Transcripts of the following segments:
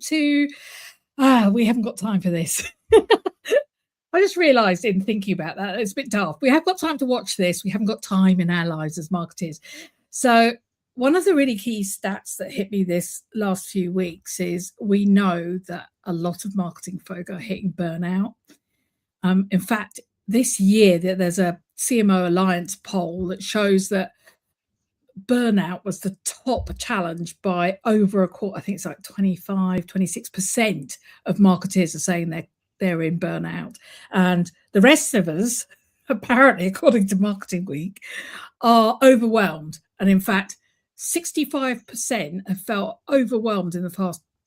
to, we haven't got time for this. I just realised in thinking about that, it's a bit daft. We have got time to watch this. We haven't got time in our lives as marketers. So one of the really key stats that hit me this last few weeks is we know that a lot of marketing folk are hitting burnout. In fact, this year there's a CMO Alliance poll that shows that burnout was the top challenge by over a quarter. I think it's like 26% of marketers are saying they're in burnout. And the rest of us, apparently, according to Marketing Week, are overwhelmed. And in fact, 65% have felt overwhelmed in the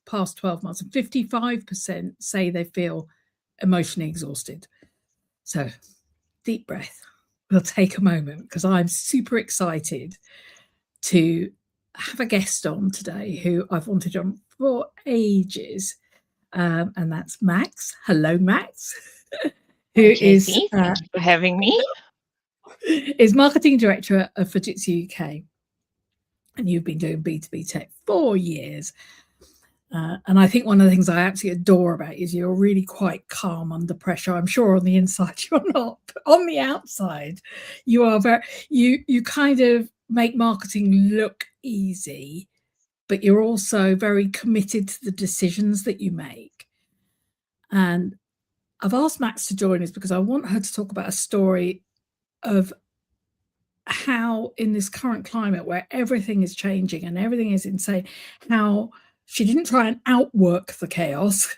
past 12 months, and 55% say they feel emotionally exhausted. So, deep breath. We'll take a moment because I'm super excited to have a guest on today who I've wanted on for ages. And that's Max. Hello, Max. Who is thank you for having me. Is marketing director of Fujitsu UK, and you've been doing B2B tech for years. And I think one of the things I absolutely adore about you is you're really quite calm under pressure. I'm sure on the inside you're not, but on the outside you are very. You kind of make marketing look easy, but you're also very committed to the decisions that you make. And I've asked Max to join us because I want her to talk about a story of how in this current climate where everything is changing and everything is insane, how she didn't try and outwork the chaos.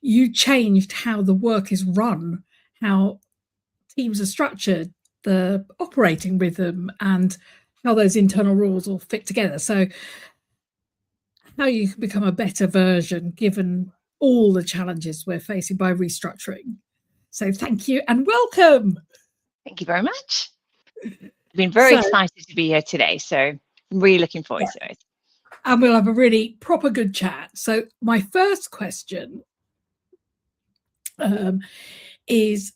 You changed how the work is run, how teams are structured, the operating rhythm, and how those internal rules all fit together. So how you can become a better version given all the challenges we're facing by restructuring. So thank you and welcome. Thank you very much. I've been very excited to be here today, so I'm really looking forward to it. And we'll have a really proper good chat. So my first question is,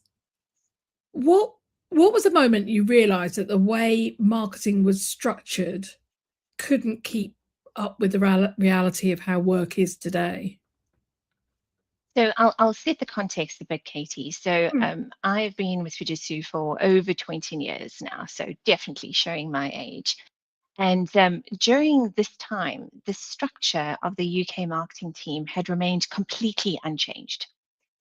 what was the moment you realised that the way marketing was structured couldn't keep up with the reality of how work is today? So I'll set the context a bit, Katy. So I've been with Fujitsu for over 20 years now, so definitely showing my age. And during this time, the structure of the UK marketing team had remained completely unchanged,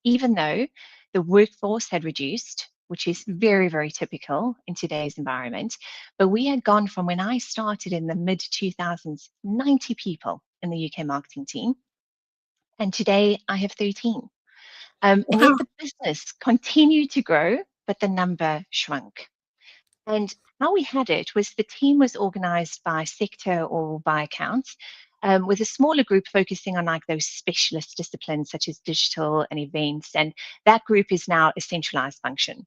even though the workforce had reduced, which is very, very typical in today's environment. But we had gone from when I started in the mid-2000s, 90 people in the UK marketing team. And today I have 13. And yet the business continued to grow, but the number shrunk. And how we had it was the team was organized by sector or by accounts, with a smaller group focusing on like those specialist disciplines such as digital and events. And that group is now a centralized function.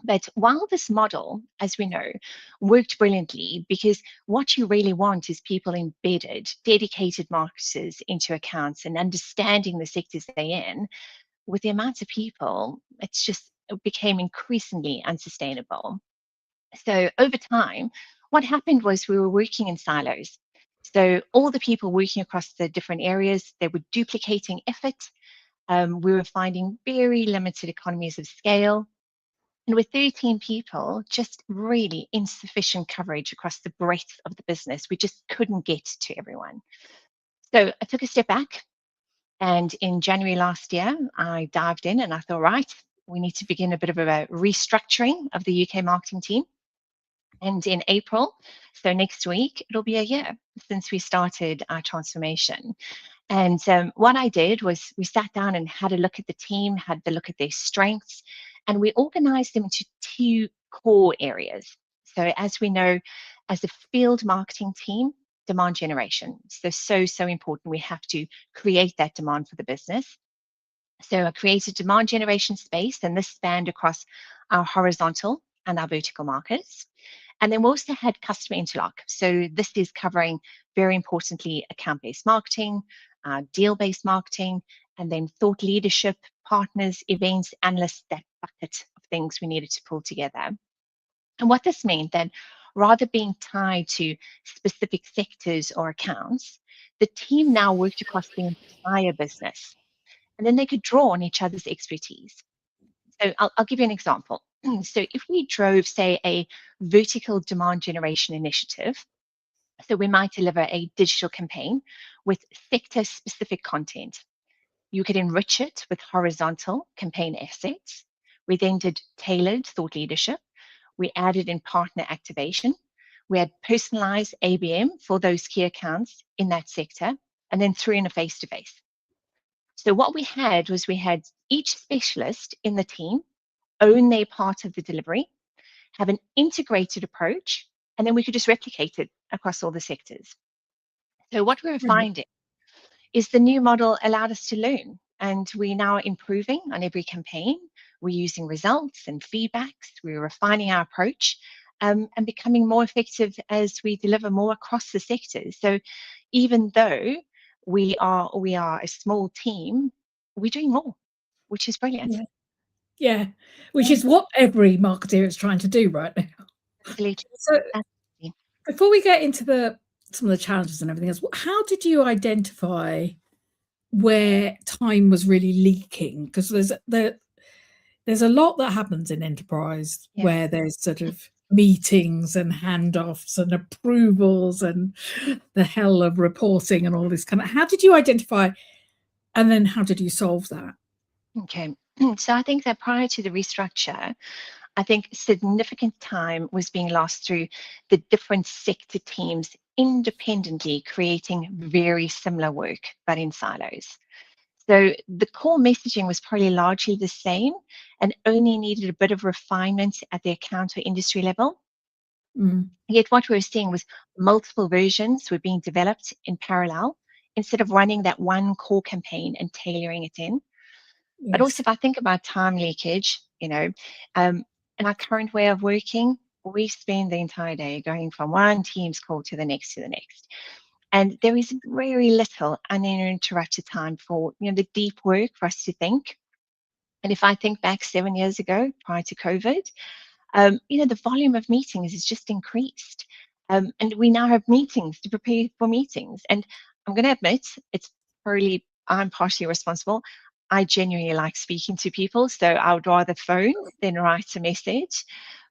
But while this model, as we know, worked brilliantly, because what you really want is people embedded, dedicated marketers into accounts and understanding the sectors they're in, with the amount of people, it became increasingly unsustainable. So over time, what happened was we were working in silos. So all the people working across the different areas, they were duplicating effort. We were finding very limited economies of scale. And with 13 people, just really insufficient coverage across the breadth of the business. We just couldn't get to everyone. So I took a step back. And in January last year, I dived in and I thought, right, we need to begin a bit of a restructuring of the UK marketing team. And in April, so next week, it'll be a year since we started our transformation. And what I did was we sat down and had a look at the team, had a look at their strengths, and we organized them into two core areas. So as we know, as a field marketing team, demand generation. So important. We have to create that demand for the business. So I created demand generation space, and this spanned across our horizontal and our vertical markets. And then we also had customer interlock. So this is covering, very importantly, account-based marketing, deal-based marketing, and then thought leadership, partners, events, analysts, that bucket of things we needed to pull together. And what this meant then, rather being tied to specific sectors or accounts, the team now worked across the entire business. And then they could draw on each other's expertise. So I'll give you an example. So if we drove, say, a vertical demand generation initiative, so we might deliver a digital campaign with sector-specific content. You could enrich it with horizontal campaign assets. We then did tailored thought leadership. We added in partner activation. We had personalized ABM for those key accounts in that sector, and then threw in a face-to-face. So what we had was we had each specialist in the team own their part of the delivery, have an integrated approach, and then we could just replicate it across all the sectors. So what we were Brilliant. finding is the new model allowed us to learn, and we're now improving on every campaign. We're using results and feedbacks. We're refining our approach and becoming more effective as we deliver more across the sectors. So even though we are a small team, we're doing more, which is brilliant. Yeah, which is what every marketer is trying to do right now. Absolutely. So Absolutely. before we get into some of the challenges and everything else, how did you identify where time was really leaking? Because there's a lot that happens in enterprise where there's sort of meetings and handoffs and approvals and the hell of reporting and all this kind of. How did you identify, and then how did you solve that? Okay. So I think that prior to the restructure, I think significant time was being lost through the different sector teams independently creating very similar work, but in silos. So the core messaging was probably largely the same and only needed a bit of refinement at the account or industry level. Yet what we were seeing was multiple versions were being developed in parallel instead of running that one core campaign and tailoring it in. But also, Yes. if I think about time leakage, in our current way of working, we spend the entire day going from one Teams call to the next to the next. And there is very little uninterrupted time for the deep work for us to think. And if I think back 7 years ago, prior to COVID, the volume of meetings has just increased. And we now have meetings to prepare for meetings. And I'm going to admit, I'm partially responsible. I genuinely like speaking to people, so I would rather phone than write a message.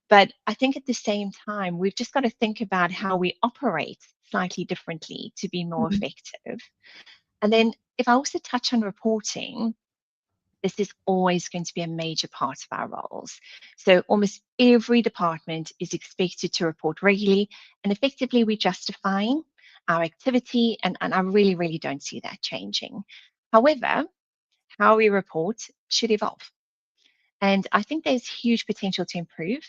But I think at the same time, we've just got to think about how we operate slightly differently to be more effective. And then if I also touch on reporting, this is always going to be a major part of our roles. So almost every department is expected to report regularly, and effectively we're justifying our activity, and I really, really don't see that changing. However, how we report should evolve. And I think there's huge potential to improve.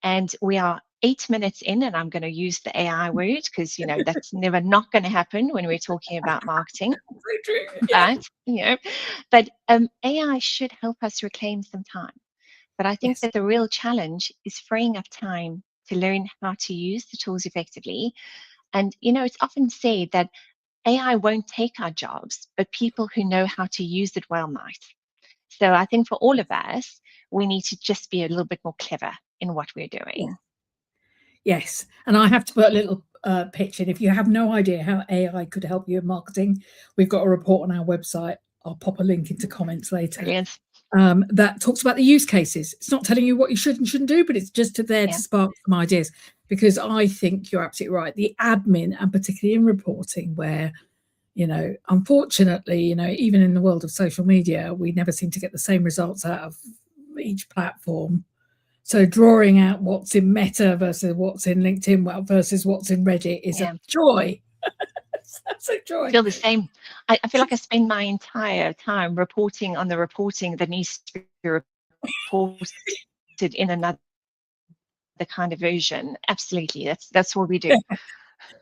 And we are 8 minutes in, and I'm going to use the AI word because, that's never not going to happen when we're talking about marketing. So true. Yeah. But AI should help us reclaim some time. But I think Yes. that the real challenge is freeing up time to learn how to use the tools effectively. And, it's often said that AI won't take our jobs, but people who know how to use it well might. So I think for all of us, we need to just be a little bit more clever in what we're doing. Yes. And I have to put a little pitch in. If you have no idea how AI could help you in marketing, we've got a report on our website. I'll pop a link into comments later. Brilliant. That talks about the use cases. It's not telling you what you should and shouldn't do, but it's just there to spark some ideas. Because I think you're absolutely right. The admin, and particularly in reporting, where, unfortunately, even in the world of social media, we never seem to get the same results out of each platform. So drawing out what's in Meta versus what's in LinkedIn versus what's in Reddit is a joy. That's a joy. I feel the same. I feel like I spend my entire time reporting on the reporting that needs to be reported in another kind of version. Absolutely. That's what we do. Yeah.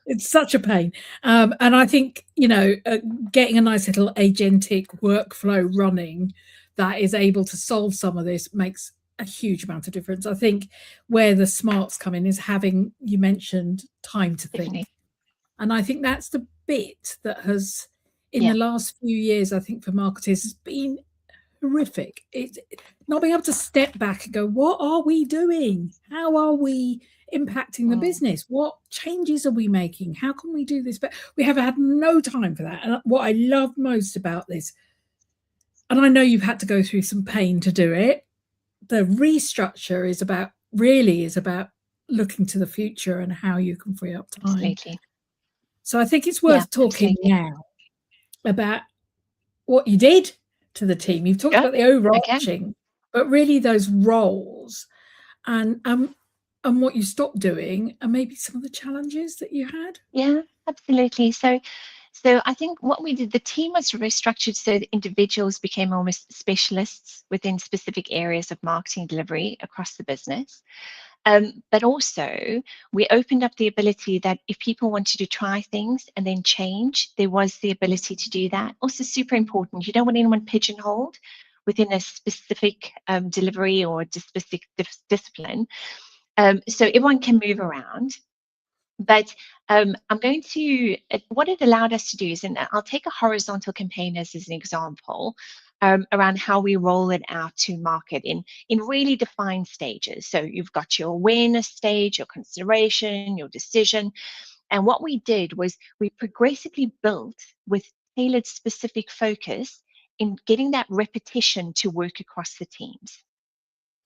It's such a pain. And I think, getting a nice little agentic workflow running that is able to solve some of this makes a huge amount of difference. I think where the smarts come in is having, you mentioned, time to think. Definitely. And I think that's the bit that has, in the last few years, I think for marketers has been horrific. It's not being able to step back and go, what are we doing? How are we impacting the business? What changes are we making? How can we do this? But we have had no time for that. And what I love most about this, and I know you've had to go through some pain to do it, the restructure is about looking to the future and how you can free up time. Absolutely. So I think it's worth talking now about what you did to the team. You've talked about the overarching, but really those roles and what you stopped doing, and maybe some of the challenges that you had. Yeah, absolutely. So I think what we did, the team was restructured so that individuals became almost specialists within specific areas of marketing delivery across the business. But also, we opened up the ability that if people wanted to try things and then change, there was the ability to do that. Also, super important, you don't want anyone pigeonholed within a specific delivery or a specific discipline. So everyone can move around. But I'm going to, what it allowed us to do is, and I'll take a horizontal campaign as an example, around how we roll it out to market in really defined stages. So you've got your awareness stage, your consideration, your decision. And what we did was we progressively built with tailored specific focus in getting that repetition to work across the teams.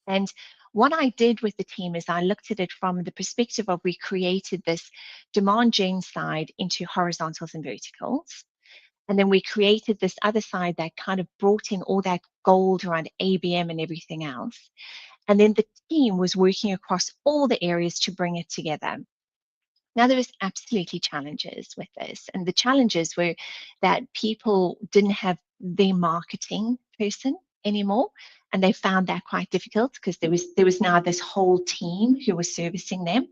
And what I did with the team is I looked at it from the perspective of we created this demand gen side into horizontals and verticals. And then we created this other side that kind of brought in all that gold around ABM and everything else. And then the team was working across all the areas to bring it together. Now, there was absolutely challenges with this. And the challenges were that people didn't have their marketing person anymore. And they found that quite difficult because there was now this whole team who was servicing them.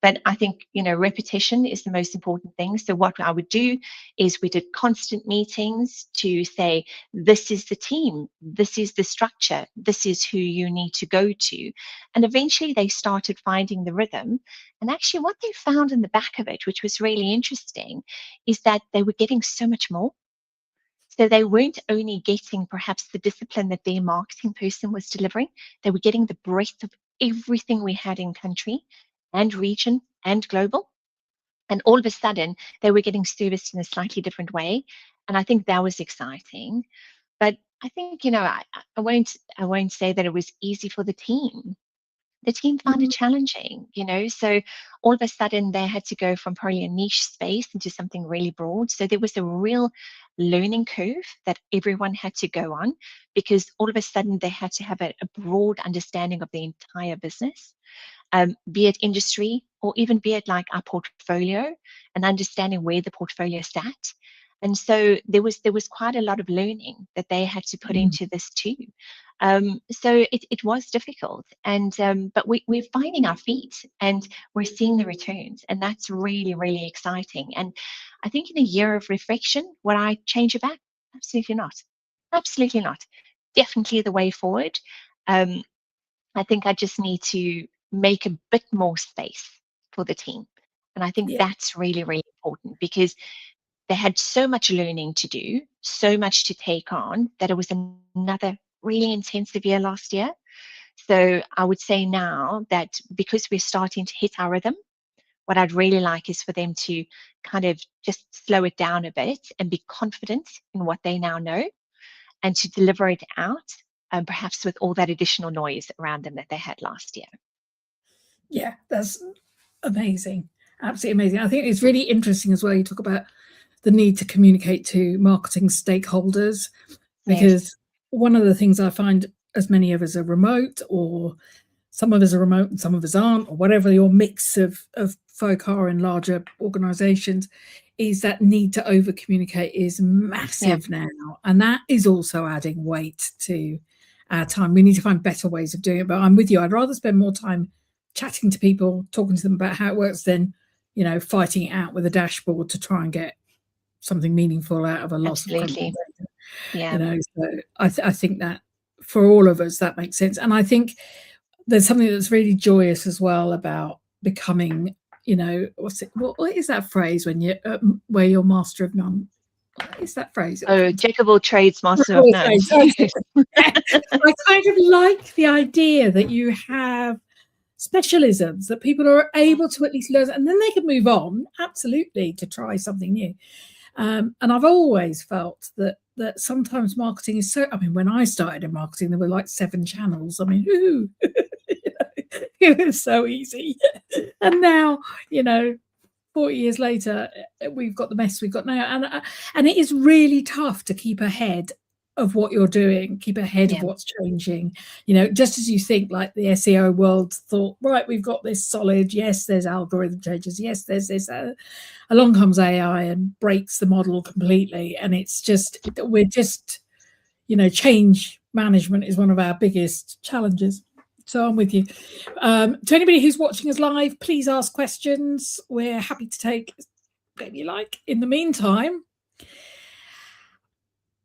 But I think, repetition is the most important thing. So what I would do is we did constant meetings to say, this is the team, this is the structure, this is who you need to go to. And eventually they started finding the rhythm. And actually what they found in the back of it, which was really interesting, is that they were getting so much more. So they weren't only getting perhaps the discipline that their marketing person was delivering, they were getting the breadth of everything we had in country and region and global. And all of a sudden, they were getting serviced in a slightly different way. And I think that was exciting. But I think, I won't say that it was easy for the team. The team found it challenging, so all of a sudden they had to go from probably a niche space into something really broad. So there was a real learning curve that everyone had to go on, because all of a sudden they had to have a broad understanding of the entire business, be it industry or even be it like our portfolio, and understanding where the portfolio sat. And so there was quite a lot of learning that they had to put into this too. So it was difficult, and but we're finding our feet and we're seeing the returns, and that's really, really exciting. And I think in a year of reflection, would I change it back? Absolutely not. Absolutely not. Definitely the way forward. I think I just need to make a bit more space for the team. And I think that's really, really important, because they had so much learning to do, so much to take on, that it was another really intensive year last year. So I would say now that because we're starting to hit our rhythm, what I'd really like is for them to kind of just slow it down a bit and be confident in what they now know, and to deliver it out, perhaps with all that additional noise around them that they had last year. Yeah, that's amazing. Absolutely amazing. I think it's really interesting as well. You talk about the need to communicate to marketing stakeholders, because one of the things I find, as many of us are remote, or some of us are remote and some of us aren't, or whatever your mix of folk are in larger organizations, is that need to over communicate is massive now. And that is also adding weight to our time. We need to find better ways of doing it. But I'm with you. I'd rather spend more time chatting to people, talking to them about how it works, than, fighting it out with a dashboard to try and get something meaningful out of a loss of credibility. So I think that for all of us that makes sense. And I think there's something that's really joyous as well about becoming, what is that phrase when you where you're master of none? What is that phrase? Oh, jack of all trades, master of none. I kind of like the idea that you have specialisms that people are able to at least learn, and then they can move on, absolutely, to try something new. And I've always felt that sometimes marketing is so, I mean, when I started in marketing, there were like 7 channels. I mean, ooh, it was so easy. And now, 40 years later, we've got the mess we've got now. And it is really tough to keep ahead of what you're doing, keep ahead of what's changing. Just as you think, like the SEO world thought, right, we've got this solid, yes, there's algorithm changes, yes, there's this, along comes AI and breaks the model completely. And it's just, we're just, change management is one of our biggest challenges. So I'm with you. To anybody who's watching us live, please ask questions. We're happy to take whatever you like. In the meantime,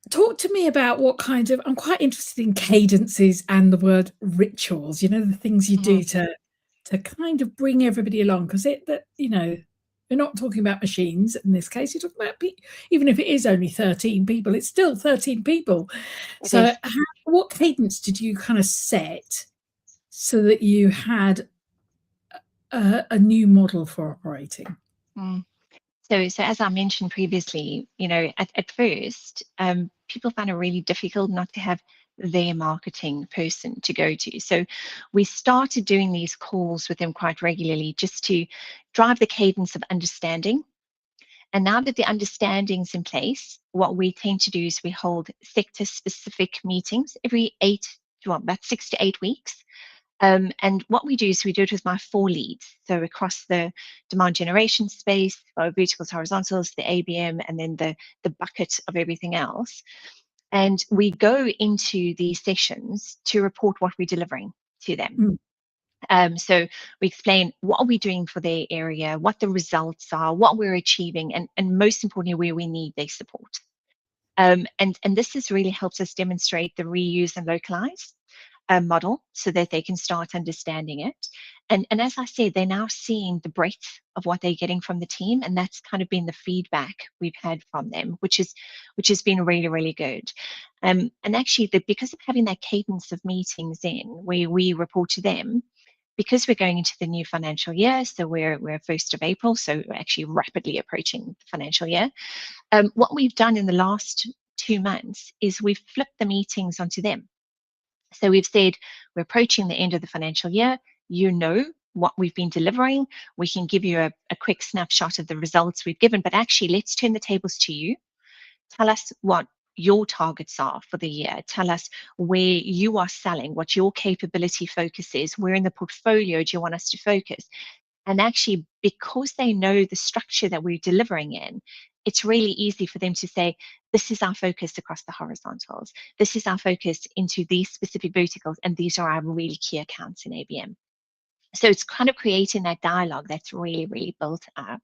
talk to me about what kind of, I'm quite interested in cadences and the word rituals, the things you do to kind of bring everybody along, because you're not talking about machines in this case, you're talking about even if it is only 13 people, it's still 13 people. So what cadence did you kind of set so that you had a new model for operating? So as I mentioned previously, at first, people found it really difficult not to have their marketing person to go to. So we started doing these calls with them quite regularly just to drive the cadence of understanding. And now that the understanding's in place, what we tend to do is we hold sector-specific meetings every about 6 to 8 weeks. And what we do is we do it with my 4 leads. So across the demand generation space, our verticals, horizontals, the ABM, and then the bucket of everything else. And we go into these sessions to report what we're delivering to them. So we explain what are we doing for their area, what the results are, what we're achieving, and most importantly, where we need their support. And this has really helped us demonstrate the reuse and localize model so that they can start understanding it. And as I said, they're now seeing the breadth of what they're getting from the team, and that's kind of been the feedback we've had from them, which has been really, really good. And actually, because of having that cadence of meetings in where we report to them, because we're going into the new financial year, so we're 1st of April, so we're actually rapidly approaching the financial year. What we've done in the last 2 months is we've flipped the meetings onto them. So we've said, we're approaching the end of the financial year. You know what we've been delivering. We can give you a quick snapshot of the results we've given, but actually let's turn the tables to you. Tell us what your targets are for the year. Tell us where you are selling, what your capability focus is, where in the portfolio do you want us to focus? And actually, because they know the structure that we're delivering in, it's really easy for them to say, this is our focus across the horizontals. This is our focus into these specific verticals, and these are our really key accounts in ABM. So it's kind of creating that dialogue that's really, really built up.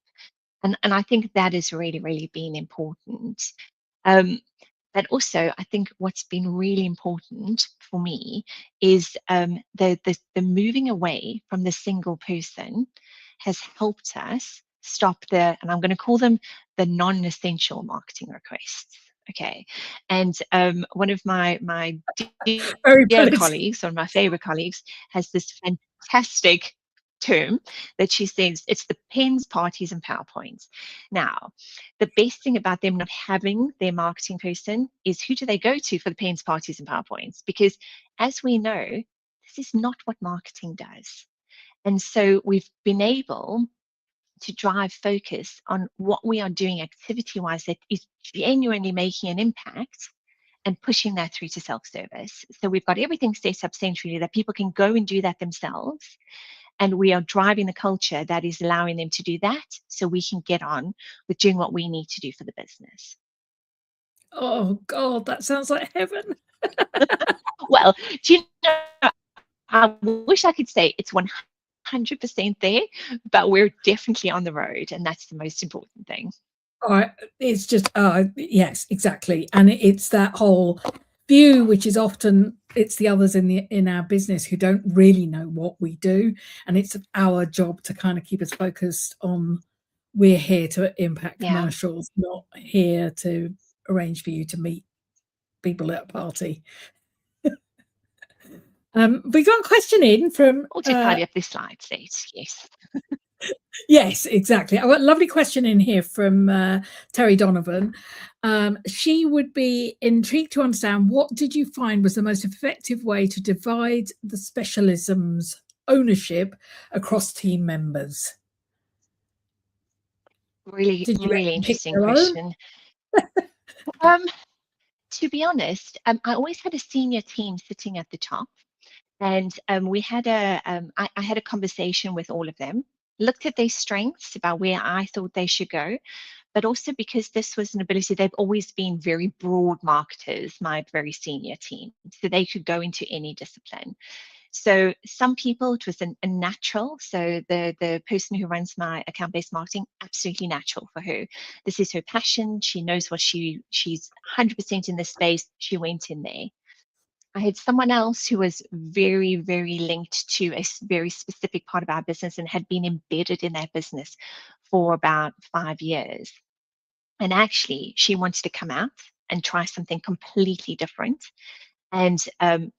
And I think that has really, really been important. But also, I think what's been really important for me is the moving away from the single person has helped us stop and I'm going to call them the non-essential marketing requests. Okay. And one of my dear colleagues, one of my favorite colleagues, has this fantastic term that she says it's the pens, parties, and PowerPoints. Now, the best thing about them not having their marketing person is who do they go to for the pens, parties, and PowerPoints? Because as we know, this is not what marketing does. And so we've been able to drive focus on what we are doing activity-wise that is genuinely making an impact and pushing that through to self-service. So we've got everything set up centrally that people can go and do that themselves. And we are driving the culture that is allowing them to do that so we can get on with doing what we need to do for the business. Oh, God, that sounds like heaven. Well, do you know, I wish I could say it's 100% there, but we're definitely on the road, and that's the most important thing. It's just, yes, exactly. And it's that whole view, which is often, it's the others in our business who don't really know what we do. And it's our job to kind of keep us focused on we're here to impact Yeah. commercials, not here to arrange for you to meet people at a party. We got a question in from Or to tidy up the slide set, yes. yes, exactly. I've got a lovely question in here from Terry Donovan. She would be intrigued to understand, what did you find was the most effective way to divide the specialisms ownership across team members? Really, Did you really pick interesting your own? question. Um, to be honest, I always had a senior team sitting at the top, and I had a conversation with all of them, looked at their strengths about where I thought they should go, but also because this was an ability, they've always been very broad marketers, my very senior team, so they could go into any discipline. So some people, it was a natural. So the person who runs my account-based marketing, absolutely natural for her. This is her passion. She knows what she's 100% in this space. She went in there. I had someone else who was very, very linked to a very specific part of our business and had been embedded in that business for about 5 years. And actually, she wanted to come out and try something completely different, and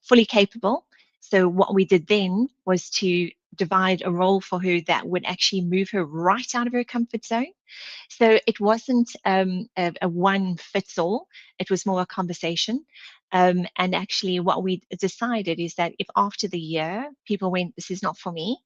fully capable. So what we did then was to divide a role for her that would actually move her right out of her comfort zone. So it wasn't a one fits all. It was more a conversation. And actually, what we decided is that if after the year people went, this is not for me,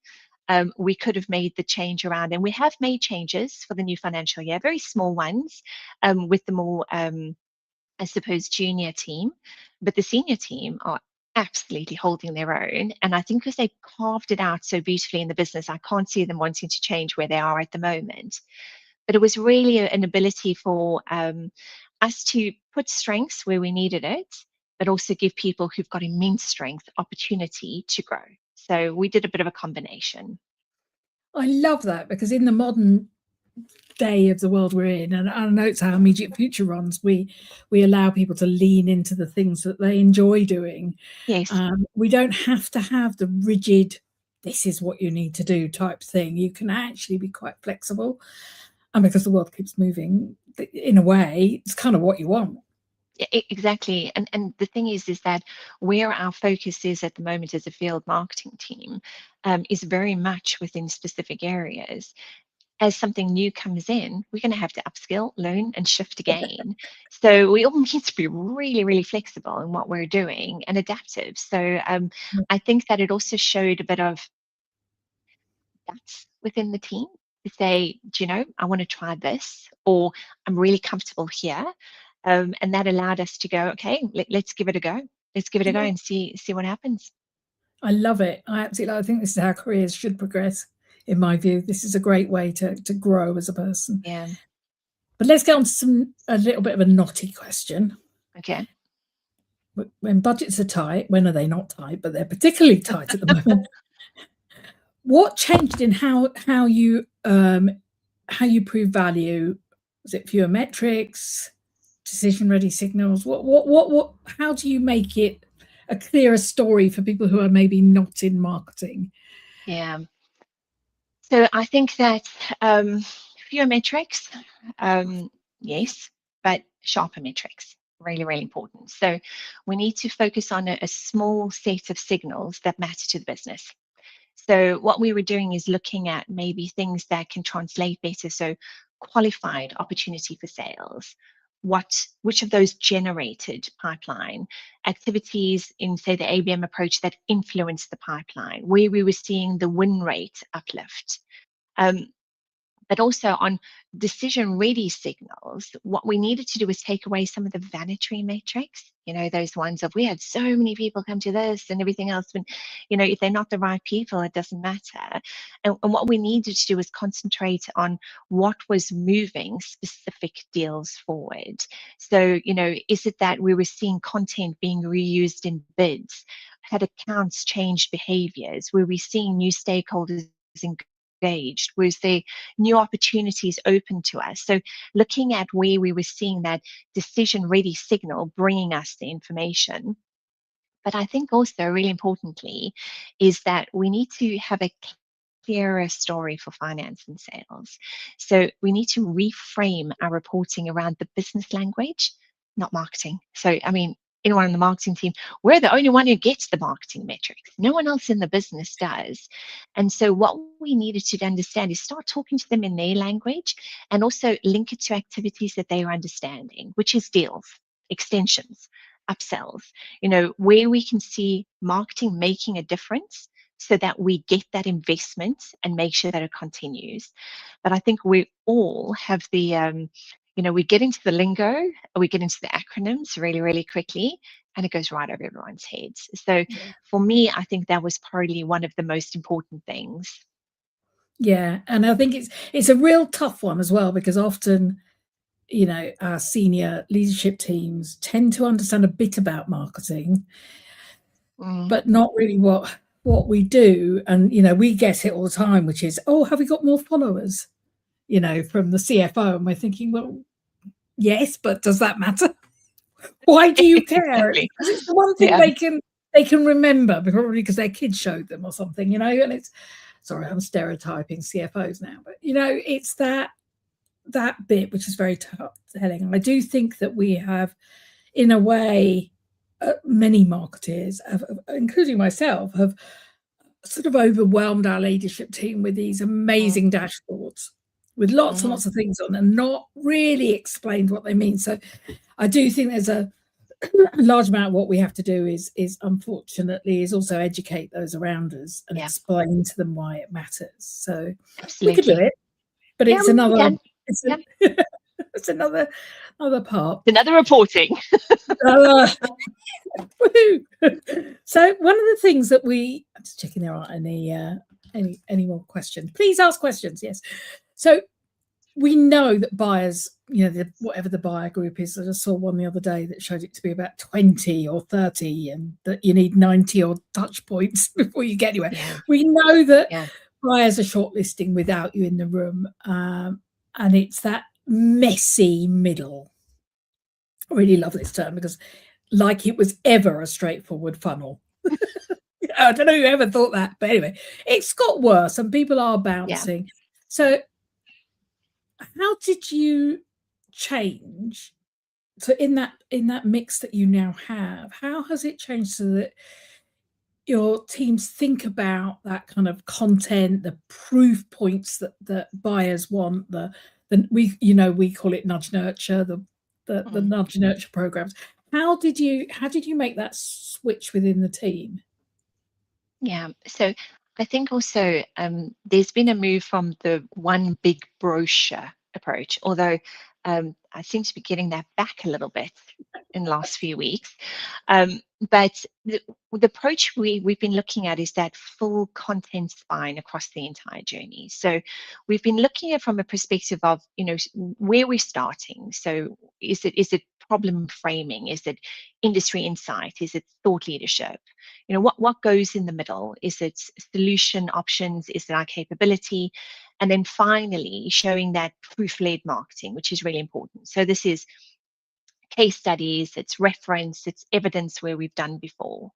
we could have made the change around. And we have made changes for the new financial year, very small ones, with the more I suppose, junior team, but the senior team are absolutely holding their own. And I think because they carved it out so beautifully in the business, I can't see them wanting to change where they are at the moment. But it was really an ability for us to put strengths where we needed it, but also give people who've got immense strength opportunity to grow. So we did a bit of a combination. I love that, because in the modern day of the world we're in, and I know it's how immediate future runs, we allow people to lean into the things that they enjoy doing. Yes. We don't have to have the rigid, this is what you need to do type thing. You can actually be quite flexible, and because the world keeps moving, in a way, it's kind of what you want. Exactly. And the thing is that where our focus is at the moment as a field marketing team, is very much within specific areas. As something new comes in, we're going to have to upskill, learn, and shift again. So we all need to be really, really flexible in what we're doing and adaptive. So I think that it also showed a bit of guts within the team to say, do you know, I want to try this, or I'm really comfortable here. And that allowed us to go, okay, let's give it a go. Let's give it a go Yeah, and see what happens. I love it. I absolutely, I think this is how careers should progress. In my view, this is a great way to grow as a person. Yeah. But let's get on to a little bit of a knotty question. Okay. When budgets are tight, when are they not tight, but they're particularly tight at the moment? What changed in how you prove value? Was it fewer metrics, decision ready signals? What how do you make it a clearer story for people who are maybe not in marketing? Yeah. So I think that fewer metrics, yes, but sharper metrics, really, really important. So we need to focus on a small set of signals that matter to the business. So what we were doing is looking at maybe things that can translate better. So qualified opportunity for sales. Which of those generated pipeline activities in, say, the ABM approach that influenced the pipeline, where we were seeing the win rate uplift. Um, but also on decision ready signals, what we needed to do was take away some of the vanity metrics, those ones of we had so many people come to this and everything else. And, if they're not the right people, it doesn't matter. And what we needed to do was concentrate on what was moving specific deals forward. So, is it that we were seeing content being reused in bids? Had accounts changed behaviors? Were we seeing new stakeholders engaged? Was there new opportunities open to us? So looking at where we were seeing that decision ready signal bringing us the information. But I think also really importantly is that we need to have a clearer story for finance and sales. So we need to reframe our reporting around the business language, not marketing. So, I mean, anyone on the marketing team, we're the only one who gets the marketing metrics. No one else in the business does. And so what we needed to understand is start talking to them in their language and also link it to activities that they are understanding, which is deals, extensions, upsells, where we can see marketing making a difference so that we get that investment and make sure that it continues. But I think we all have the, we get into the lingo, we get into the acronyms really, really quickly, and it goes right over everyone's heads. So for me, I think that was probably one of the most important things. Yeah, and I think it's a real tough one as well, because often, our senior leadership teams tend to understand a bit about marketing, but not really what we do. And we get it all the time, which is, oh, have we got more followers? From the CFO, and we're thinking, well, yes, but does that matter? Why do you care? Exactly. Because it's the one thing they can remember, probably because their kids showed them or something, and it's, sorry, I'm stereotyping CFOs now, but it's that bit which is very telling. And I do think that we have, in a way, many marketeers, including myself, have sort of overwhelmed our leadership team with these amazing dashboards with lots and lots of things on, and not really explained what they mean. So I do think there's a large amount of what we have to do is unfortunately is also educate those around us and explain to them why it matters. So we could do it, but it's another it's another part. Another reporting. So one of the things that I'm just checking there aren't any more questions. Please ask questions. Yes. So we know that buyers, whatever the buyer group is, I just saw one the other day that showed it to be about 20 or 30, and that you need 90 odd touch points before you get anywhere. Yeah. We know that buyers are shortlisting without you in the room, and it's that messy middle. I really love this term, because like it was ever a straightforward funnel. I don't know who ever thought that, but anyway, it's got worse and people are bouncing. So how did you change? So in that mix that you now have, how has it changed so that your teams think about that kind of content, the proof points that buyers want, we call it nudge nurture, the nudge nurture programs. How did you make that switch within the team? Yeah, so I think also there's been a move from the one big brochure approach, although I seem to be getting that back a little bit in the last few weeks. But the approach we've been looking at is that full content spine across the entire journey. So we've been looking at from a perspective of, where we're starting. So is it problem framing? Is it industry insight? Is it thought leadership? What goes in the middle? Is it solution options? Is it our capability? And then finally showing that proof-led marketing, which is really important. So this is case studies, it's reference, it's evidence where we've done before.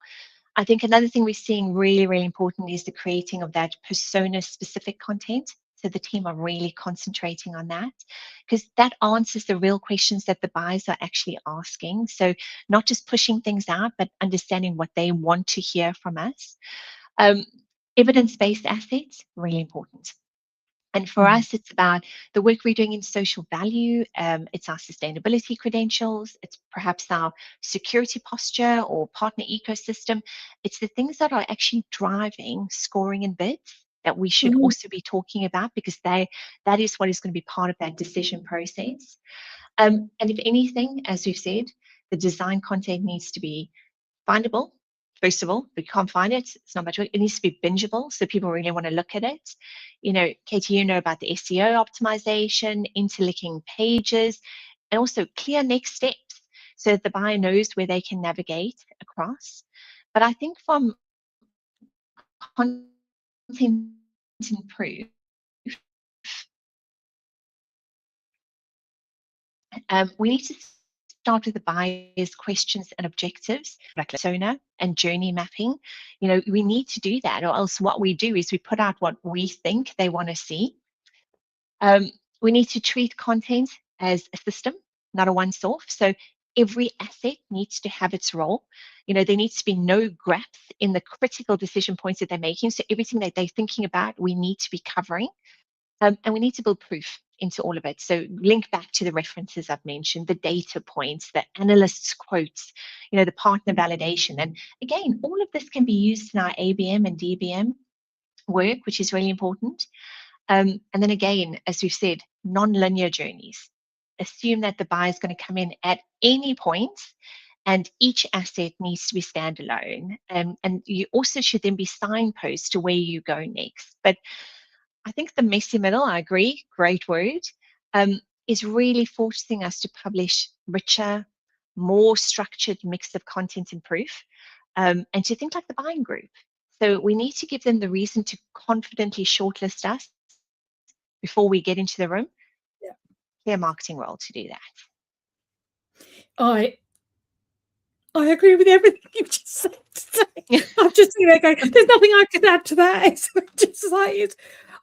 I think another thing we're seeing really, really important is the creating of that persona-specific content. So the team are really concentrating on that, because that answers the real questions that the buyers are actually asking. So not just pushing things out, but understanding what they want to hear from us. Evidence-based assets, really important. And for us, it's about the work we're doing in social value. It's our sustainability credentials. It's perhaps our security posture or partner ecosystem. It's the things that are actually driving scoring and bids that we should also be talking about, because that is what is going to be part of that decision process. And if anything, as we've said, the design content needs to be findable. First of all, if we can't find it, it's not much work. It needs to be bingeable, so people really want to look at it. Katy, about the SEO optimization, interlinking pages, and also clear next steps so that the buyer knows where they can navigate across. But I think from content and proof, we need to start with the buyer's questions and objectives, like persona and journey mapping. You know, we need to do that, or else what we do is we put out what we think they want to see. We need to treat content as a system, not a once-off. So every asset needs to have its role. You know, there needs to be no gaps in the critical decision points that they're making. So everything that they're thinking about, we need to be covering. And we need to build proof into all of it. So link back to the references I've mentioned, the data points, the analysts' quotes, you know, the partner validation. And again, all of this can be used in our ABM and DBM work, which is really important. And then again, as we've said, non-linear journeys. Assume that the buyer is going to come in at any point, and each asset needs to be standalone. And you also should then be signposts to where you go next. But I think the messy middle, I agree, great word, is really forcing us to publish richer, more structured mix of content and proof, and to think like the buying group. So we need to give them the reason to confidently shortlist us before we get into the room. Yeah. Their marketing role to do that. I agree with everything you've just said today. I'm just sitting there going, there's nothing I could add to that. It's just like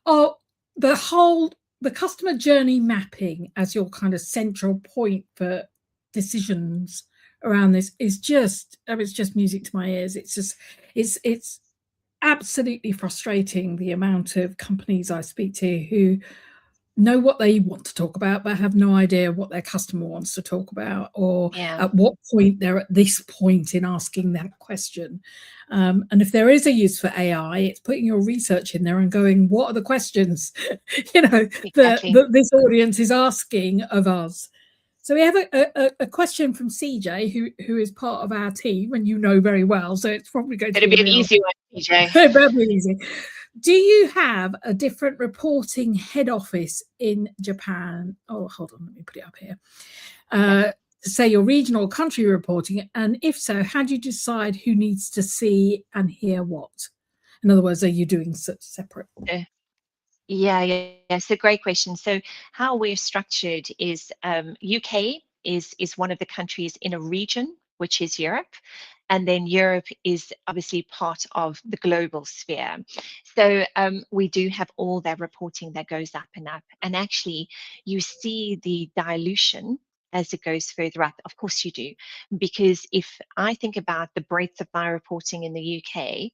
the customer journey mapping as your kind of central point for decisions around this is just, it's just music to my ears. It's absolutely frustrating, the amount of companies I speak to who know what they want to talk about but have no idea what their customer wants to talk about, or at what point they're at this point in asking that question. And if there is a use for AI, it's putting your research in there and going, what are the questions you know that this audience is asking of us? So we have a question from CJ, who is part of our team, and you know very well, so it's probably going to be an easy one, CJ. Very easy. Do you have a different reporting head office in Japan? Oh, hold on, let me put it up here. Say your regional country reporting, and if so, how do you decide who needs to see and hear what? In other words, are you doing such separate? Yeah, it's a great question. So how we're structured is UK is one of the countries in a region, which is Europe. And then Europe is obviously part of the global sphere. So we do have all that reporting that goes up and up. And actually, you see the dilution as it goes further up. Of course you do. Because if I think about the breadth of my reporting in the UK,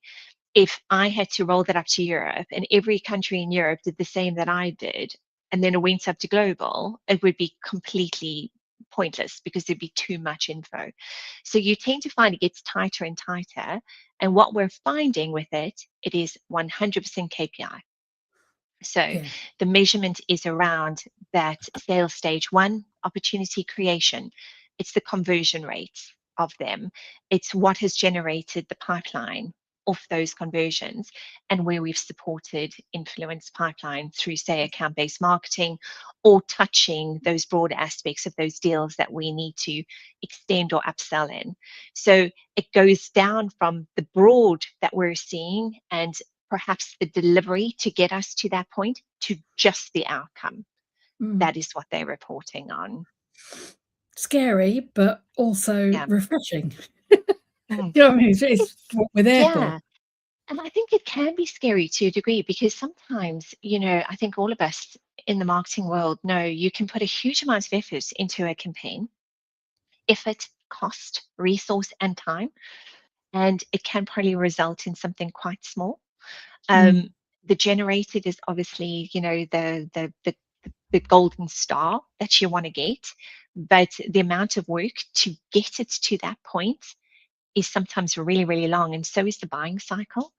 if I had to roll that up to Europe and every country in Europe did the same that I did, and then it went up to global, it would be completely pointless because there'd be too much info. So you tend to find it gets tighter and tighter. And what we're finding with it, it is 100% KPI. So the measurement is around that sales stage one, opportunity creation. It's the conversion rates of them. It's what has generated the pipeline of those conversions, and where we've supported influence pipeline through, say, account-based marketing, or touching those broad aspects of those deals that we need to extend or upsell in. So it goes down from the broad that we're seeing and perhaps the delivery to get us to that point to just the outcome. That is what they're reporting on. Scary, but also refreshing. You know what I mean? It's what we're there for. And I think it can be scary to a degree, because sometimes, you know, I think all of us in the marketing world know you can put a huge amount of effort into a campaign, effort, cost, resource, and time, and it can probably result in something quite small. The generated is obviously, you know, the golden star that you want to get, but the amount of work to get it to that point is sometimes really, really long, and so is the buying cycle.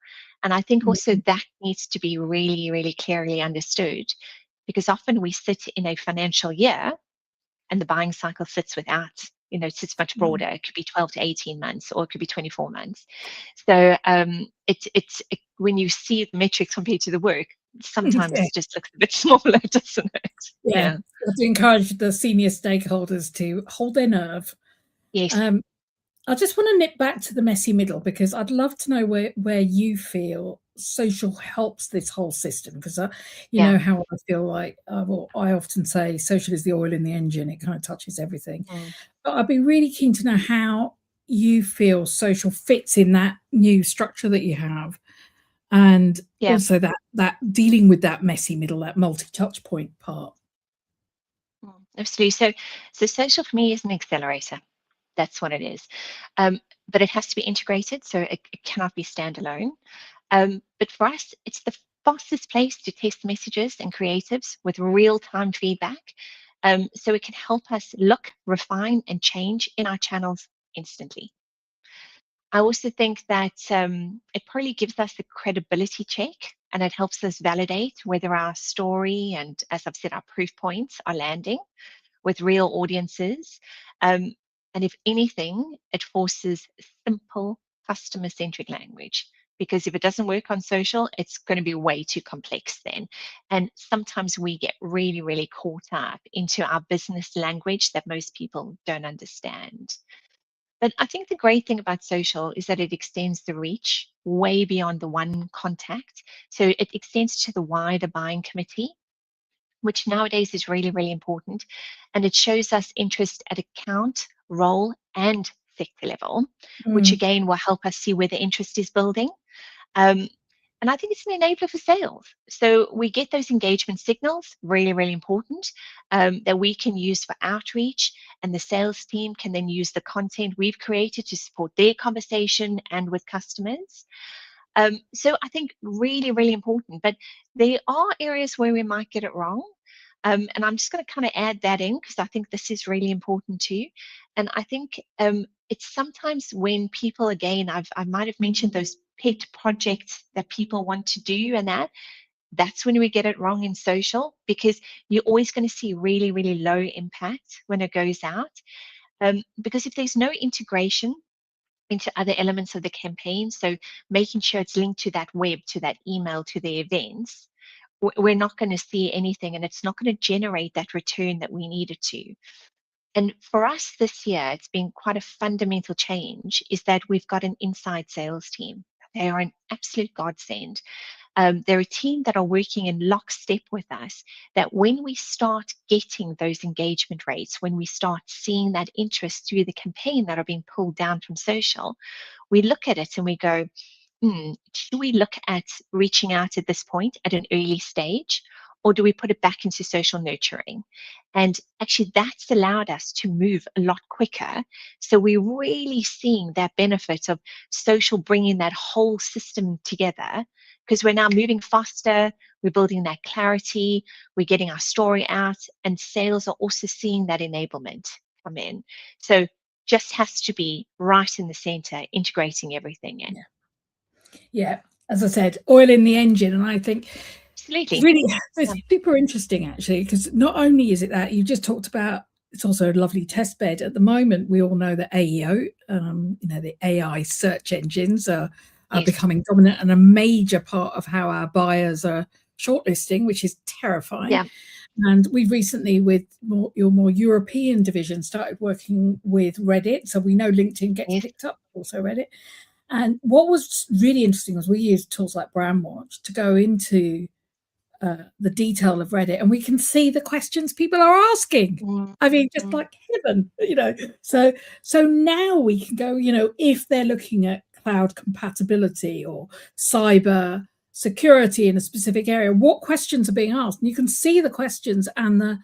And I think also that needs to be really, really clearly understood, because often we sit in a financial year and the buying cycle sits without, you know, it sits much broader. It could be 12 to 18 months, or it could be 24 months. So when you see the metrics compared to the work, sometimes it just looks a bit smaller, doesn't it? Yeah. To encourage the senior stakeholders to hold their nerve. Yes. I just want to nip back to the messy middle, because I'd love to know where you feel social helps this whole system, because you Yeah. know how I feel like, well, I often say social is the oil in the engine. It kind of touches everything. But I'd be really keen to know how you feel social fits in that new structure that you have, and Yeah. also that dealing with that messy middle, that multi-touch point part. Absolutely. So social for me is an accelerator. That's what it is. But it has to be integrated, so it cannot be standalone. But for us, it's the fastest place to test messages and creatives with real-time feedback. So it can help us look, refine, and change in our channels instantly. I also think that it probably gives us a credibility check, and it helps us validate whether our story and, as I've said, our proof points are landing with real audiences. Um, and if anything, it forces simple customer centric language, because if it doesn't work on social, it's going to be way too complex then. And sometimes we get really, really caught up into our business language that most people don't understand. But I think the great thing about social is that it extends the reach way beyond the one contact. So it extends to the wider buying committee, which nowadays is really, really important. And it shows us interest at account, role, and sector level, which Mm. again will help us see where the interest is building. Um, and I think it's an enabler for sales. So we get those engagement signals, really, really important, that we can use for outreach. And the sales team can then use the content we've created to support their conversation and with customers. So I think really, really important. But there are areas where we might get it wrong. And I'm just going to kind of add that in because I think this is really important too. And I think it's sometimes when people, again, I might have mentioned those pet projects that people want to do, and that's when we get it wrong in social, because you're always going to see really, really low impact when it goes out. Because if there's no integration into other elements of the campaign, so making sure it's linked to that web, to that email, to the events, we're not going to see anything, and it's not going to generate that return that we needed to. And for us this year, it's been quite a fundamental change, is that we've got an inside sales team. They are an absolute godsend. They're a team that are working in lockstep with us, that when we start getting those engagement rates, when we start seeing that interest through the campaign that are being pulled down from social, we look at it and we go, should we look at reaching out at this point at an early stage, or do we put it back into social nurturing? And actually, that's allowed us to move a lot quicker. So we're really seeing that benefit of social bringing that whole system together, because we're now moving faster, we're building that clarity, we're getting our story out, and sales are also seeing that enablement come in. So just has to be right in the center, integrating everything in. Yeah, as I said, oil in the engine. And I think Absolutely. really, it's super interesting actually, because not only is it that you just talked about, it's also a lovely test bed. At the moment, we all know that AEO, the AI search engines are Yes. becoming dominant and a major part of how our buyers are shortlisting, which is terrifying. Yeah. And we've recently, with your more European division, started working with Reddit. So we know LinkedIn gets Yes. picked up, also Reddit. And what was really interesting was we use tools like Brandwatch to go into the detail of Reddit, and we can see the questions people are asking. I mean, just like heaven, So now we can go, if they're looking at cloud compatibility or cyber security in a specific area, what questions are being asked? And you can see the questions and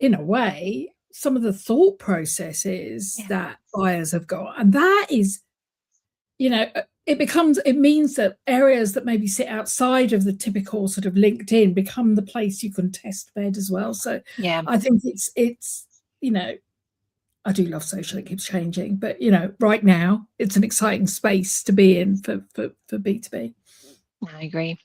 in a way, some of the thought processes that buyers have got. And that is, it means that areas that maybe sit outside of the typical sort of LinkedIn become the place you can test bed as well. So Yeah. I think it's I do love social. It keeps changing, but right now it's an exciting space to be in for B2B. I agree.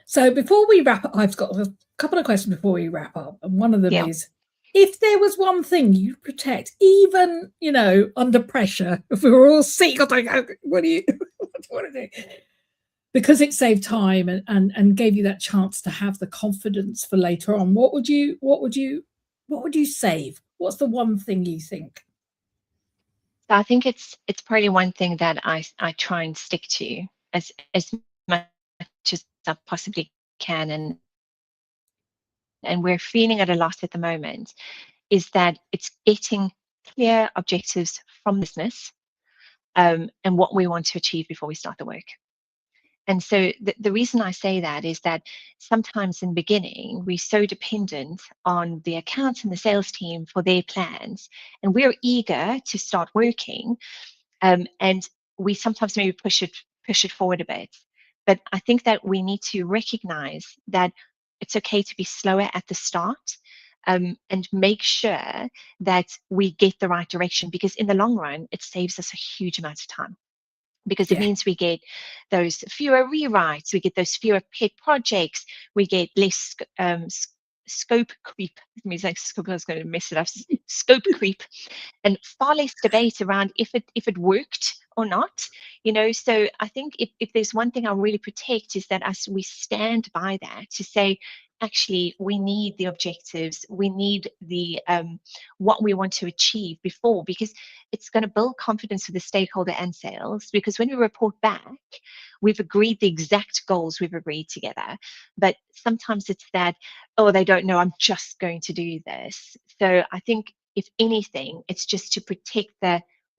So before we wrap up, I've got a couple of questions before we wrap up, and one of them is, if there was one thing you'd protect, even under pressure, if we were all sick, what do you want to do? Because it saved time and gave you that chance to have the confidence for later on. What would you save? What's the one thing you think? So I think it's probably one thing that I try and stick to as much I possibly can, and we're feeling it a lot at the moment, is that it's getting clear objectives from business, and what we want to achieve before we start the work. And so the reason I say that is that sometimes in the beginning, we're so dependent on the accounts and the sales team for their plans, and we're eager to start working, and we sometimes maybe push it forward a bit. But I think that we need to recognize that it's okay to be slower at the start, and make sure that we get the right direction, because in the long run, it saves us a huge amount of time, because it Yeah. means we get those fewer rewrites, we get those fewer pet projects, we get less scope creep. It means like scope, I was going to mess it up. Scope creep, and far less debate around if it worked or not. So I think if there's one thing I really protect, is that as we stand by that to say, actually, we need the objectives, we need the what we want to achieve before, because it's going to build confidence for the stakeholder and sales, because when we report back, we've agreed the exact goals we've agreed together. But sometimes it's that, oh, they don't know, I'm just going to do this. So I think, if anything, it's just to protect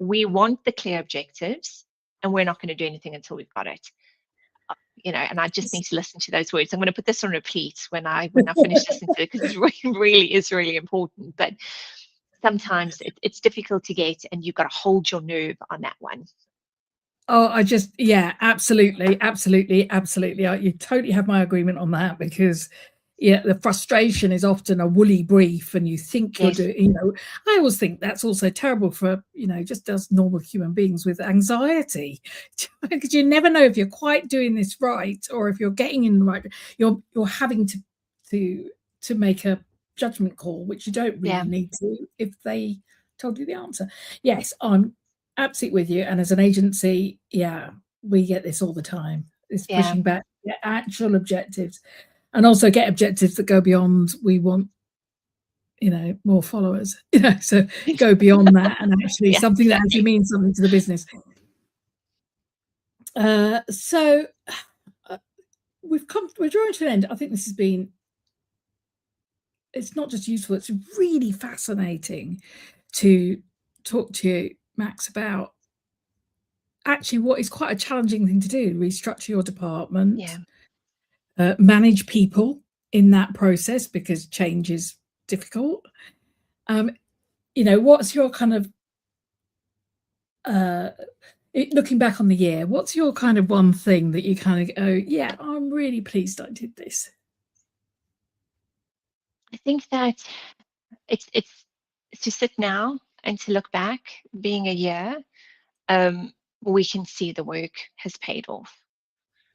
we want the clear objectives, and we're not going to do anything until we've got it. And I just need to listen to those words. I'm going to put this on repeat when I finish listening to it, because it really is really important. But sometimes it's difficult to get, and you've got to hold your nerve on that one. Oh, yeah, absolutely. You totally have my agreement on that, because the frustration is often a woolly brief, and you think you're doing, I always think that's also terrible for, just as normal human beings with anxiety, because you never know if you're quite doing this right, or if you're getting in the right, you're having to make a judgment call, which you don't really need to if they told you the answer. Yes, I'm absolutely with you. And as an agency, we get this all the time. It's pushing back actual objectives, and also get objectives that go beyond, we want, more followers, so go beyond that, and actually something that actually means something to the business. So we're drawing to an end. I think this has been, it's not just useful, it's really fascinating to talk to you, Max, about actually what is quite a challenging thing to do: restructure your department, manage people in that process, because change is difficult. What's your kind of looking back on the year, what's your kind of one thing that you kind of go, yeah, I'm really pleased I did this? I think that it's to sit now and to look back, being a year, we can see the work has paid off.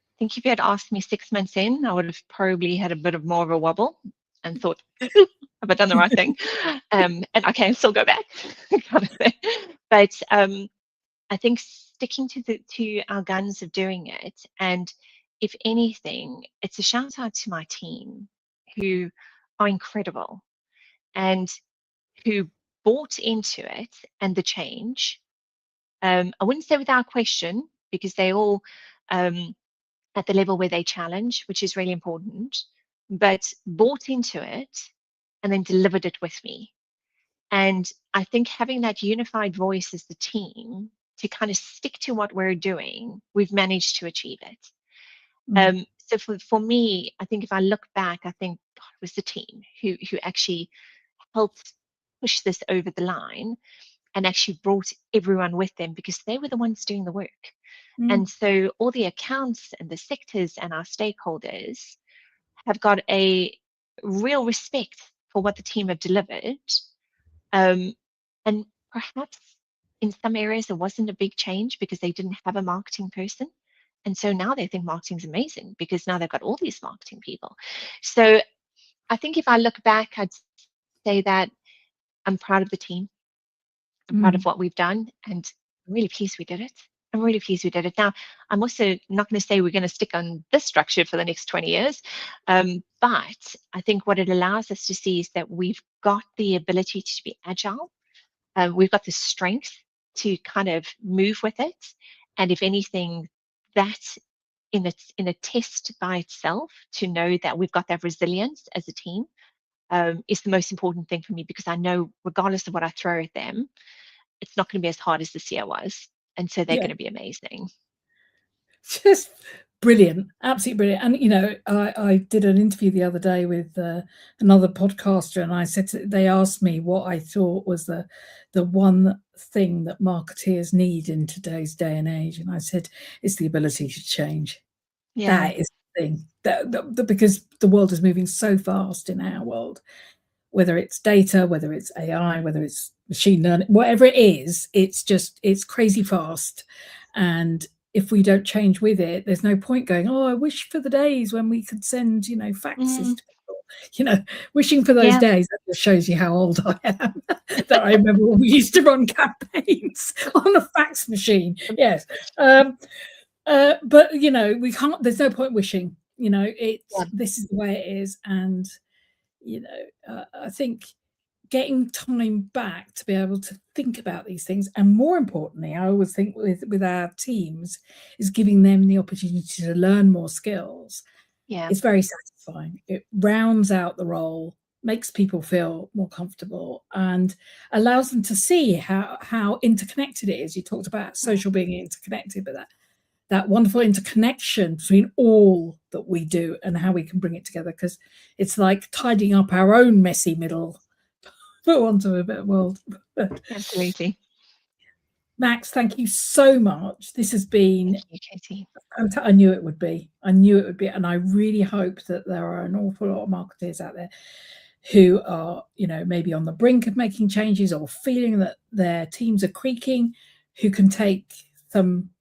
I think if you had asked me 6 months in, I would have probably had a bit of more of a wobble and thought, have I done the right thing? And I can still go back, kind of thing. But I think sticking to our guns of doing it, and if anything, it's a shout out to my team, who are incredible and who bought into it and the change. I wouldn't say without question, because they all at the level where they challenge, which is really important, but bought into it and then delivered it with me. And I think having that unified voice as the team to kind of stick to what we're doing, we've managed to achieve it. So for me, I think if I look back, I think God, it was the team who actually helped push this over the line, and actually brought everyone with them, because they were the ones doing the work. And so all the accounts and the sectors and our stakeholders have got a real respect for what the team have delivered. And perhaps in some areas there wasn't a big change because they didn't have a marketing person. And so now they think marketing's amazing, because now they've got all these marketing people. So I think if I look back, I'd say that I'm proud of the team. I'm proud of what we've done, and I'm really pleased we did it. I'm really pleased we did it. Now, I'm also not going to say we're going to stick on this structure for the next 20 years. But I think what it allows us to see is that we've got the ability to be agile. We've got the strength to kind of move with it. And if anything, that in a test by itself, to know that we've got that resilience as a team, is the most important thing for me, because I know regardless of what I throw at them, it's not going to be as hard as this year was. And so they're Yeah. going to be amazing. Just brilliant, absolutely brilliant. And you know, I did an interview the other day with another podcaster, and I said they asked me what I thought was the one thing that marketeers need in today's day and age, and I said it's the ability to change. Yeah. That is the thing, because the world is moving so fast in our world, whether it's data, whether it's AI, whether it's machine learning, whatever it is, it's crazy fast. And if we don't change with it, there's no point going, oh, I wish for the days when we could send, you know, faxes to people. You know, wishing for those days. That just shows you how old I am. That I remember when we used to run campaigns on a fax machine. Yes. But you know, we can't, there's no point wishing, you know, this is the way it is. And you know, I think getting time back to be able to think about these things, and more importantly, I always think with our teams, is giving them the opportunity to learn more skills. It's very satisfying. It rounds out the role, makes people feel more comfortable, and allows them to see how interconnected it is. You talked about social being interconnected, but that wonderful interconnection between all that we do and how we can bring it together, because it's like tidying up our own messy middle, for want of a better world. Absolutely. Max, thank you so much. This has been, thank you, Katy. I knew it would be. I knew it would be. And I really hope that there are an awful lot of marketers out there who are, you know, maybe on the brink of making changes, or feeling that their teams are creaking, who can take some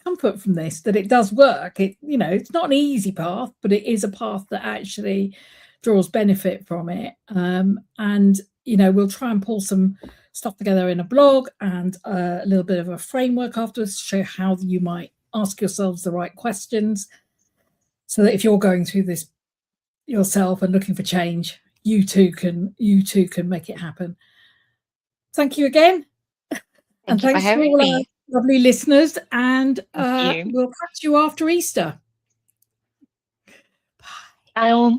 comfort from this, that it does work. It, you know, it's not an easy path, but it is a path that actually draws benefit from it. And you know, we'll try and pull some stuff together in a blog and a little bit of a framework afterwards to show how you might ask yourselves the right questions, so that if you're going through this yourself and looking for change, you too can make it happen. Thank you again. Thank you for having me. Lovely listeners, and we'll catch you after Easter. Bye.